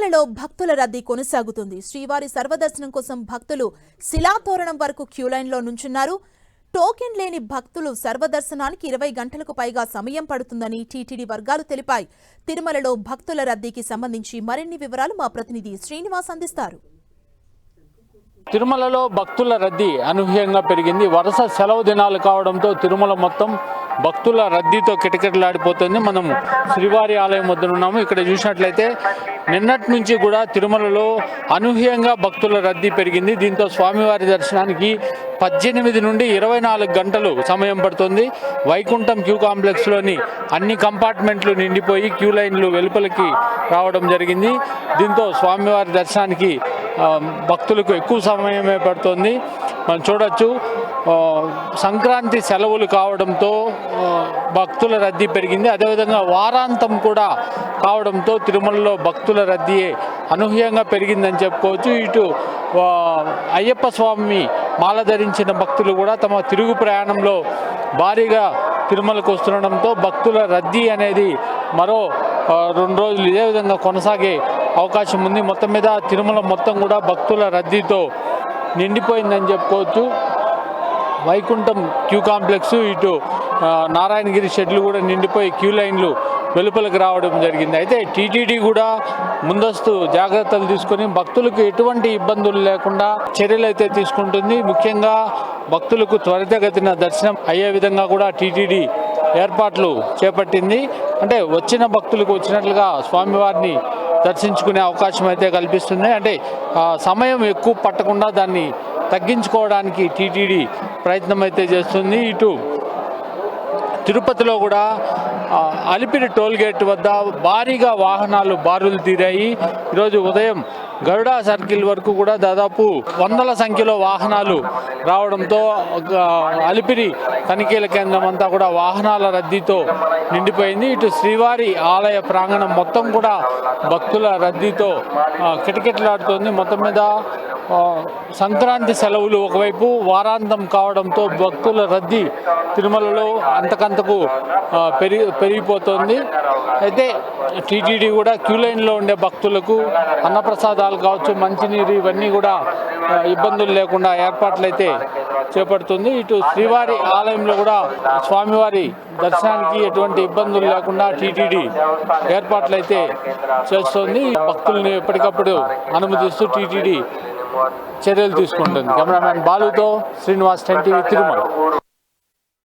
తిరుమలలో భక్తుల రద్దీ కొనసాగుతుంది. శ్రీవారి సర్వదర్శనం కోసం భక్తులు శిలాతోరణం వరకు క్యూలైన్లో నుంచున్నారు. టోకెన్ లేని భక్తులు సర్వదర్శనానికి 20 గంటలకు పైగా సమయం పడుతుందని టీటీడీ వర్గాలు తెలిపాయి. తిరుమలలో భక్తుల రద్దీకి సంబంధించి మరిన్ని వివరాలు మా ప్రతినిధి శ్రీనివాస్ అందిస్తారు. తిరుమలలో భక్తుల రద్దీ అనూహ్యంగా పెరిగింది. వరుస సెలవు దినాలు కావడంతో తిరుమల మొత్తం భక్తుల రద్దీతో కిటకిటలాడిపోతుంది. మనం శ్రీవారి ఆలయం వద్ద ఉన్నాము. ఇక్కడ చూసినట్లయితే నిన్నటి నుంచి కూడా తిరుమలలో అనూహ్యంగా భక్తుల రద్దీ పెరిగింది. దీంతో స్వామివారి దర్శనానికి 18 నుండి 24 గంటలు సమయం పడుతుంది. వైకుంఠం క్యూ కాంప్లెక్స్లోని అన్ని కంపార్ట్మెంట్లు నిండిపోయి క్యూ లైన్లు వెలుపలికి రావడం జరిగింది. దీంతో స్వామివారి దర్శనానికి భక్తులకు ఎక్కువ సమయమే పడుతుంది. మనం చూడొచ్చు, సంక్రాంతి సెలవులు కావడంతో భక్తుల రద్దీ పెరిగింది. అదేవిధంగా వారాంతం కూడా కావడంతో తిరుమలలో భక్తుల రద్దీ అనూహ్యంగా పెరిగిందని చెప్పుకోవచ్చు. ఇటు అయ్యప్ప స్వామి మాల ధరించిన భక్తులు కూడా తమ తిరుగు ప్రయాణంలో భారీగా తిరుమలకు వస్తుండడంతో భక్తుల రద్దీ అనేది మరో 2 రోజులు ఇదే విధంగా కొనసాగే అవకాశం ఉంది. మొత్తం మీద తిరుమల మొత్తం కూడా భక్తుల రద్దీతో నిండిపోయిందని చెప్పుకోవచ్చు. వైకుంఠం క్యూ కాంప్లెక్స్, ఇటు నారాయణగిరి షెడ్లు కూడా నిండిపోయి క్యూ లైన్లు వెలుపలకు రావడం జరిగింది. అయితే టీటీడీ కూడా ముందస్తు జాగ్రత్తలు తీసుకొని భక్తులకు ఎటువంటి ఇబ్బందులు లేకుండా చర్యలు అయితే తీసుకుంటుంది. ముఖ్యంగా భక్తులకు త్వరితగతిన దర్శనం అయ్యే విధంగా కూడా టీటీడీ ఏర్పాట్లు చేపట్టింది. అంటే వచ్చిన భక్తులకు వచ్చినట్లుగా స్వామివారిని దర్శించుకునే అవకాశం అయితే కల్పిస్తుంది. అంటే సమయం ఎక్కువ పట్టకుండా దాన్ని తగ్గించుకోవడానికి టీటీడీ ప్రయత్నం అయితే చేస్తుంది. ఇటు తిరుపతిలో కూడా అలిపిరి టోల్గేట్ వద్ద భారీగా వాహనాలు బారులు తీరాయి. ఈరోజు ఉదయం గరుడా సర్కిల్ వరకు కూడా దాదాపు వందల సంఖ్యలో వాహనాలు రావడంతో అలిపిరి తనిఖీల కేంద్రం అంతా కూడా వాహనాల రద్దీతో నిండిపోయింది. ఇటు శ్రీవారి ఆలయ ప్రాంగణం మొత్తం కూడా భక్తుల రద్దీతో కిటకిటలాడుతోంది. మొత్తం మీద సంక్రాంతి సెలవులు ఒకవైపు, వారాంతం కావడంతో భక్తుల రద్దీ తిరుమలలో అంతకంతకు పెరిగిపోతుంది. అయితే టీటీడీ కూడా క్యూ లైన్లో ఉండే భక్తులకు అన్నప్రసాదాలు కావచ్చు, మంచినీరు, ఇవన్నీ కూడా ఇబ్బందులు లేకుండా ఏర్పాట్లు అయితే చేపడుతుంది. ఇటు శ్రీవారి ఆలయంలో కూడా స్వామివారి దర్శనానికి ఎటువంటి ఇబ్బందులు లేకుండా టీటీడీ ఏర్పాట్లు అయితే చేస్తోంది. భక్తుల్ని ఎప్పటికప్పుడు అనుమతిస్తూ టీటీడీ చర్యలు తీసుకుంటుంది. కెమెరామ్యాన్ బాలుతో శ్రీనివాస్, 10 టీవీ, తిరుమల.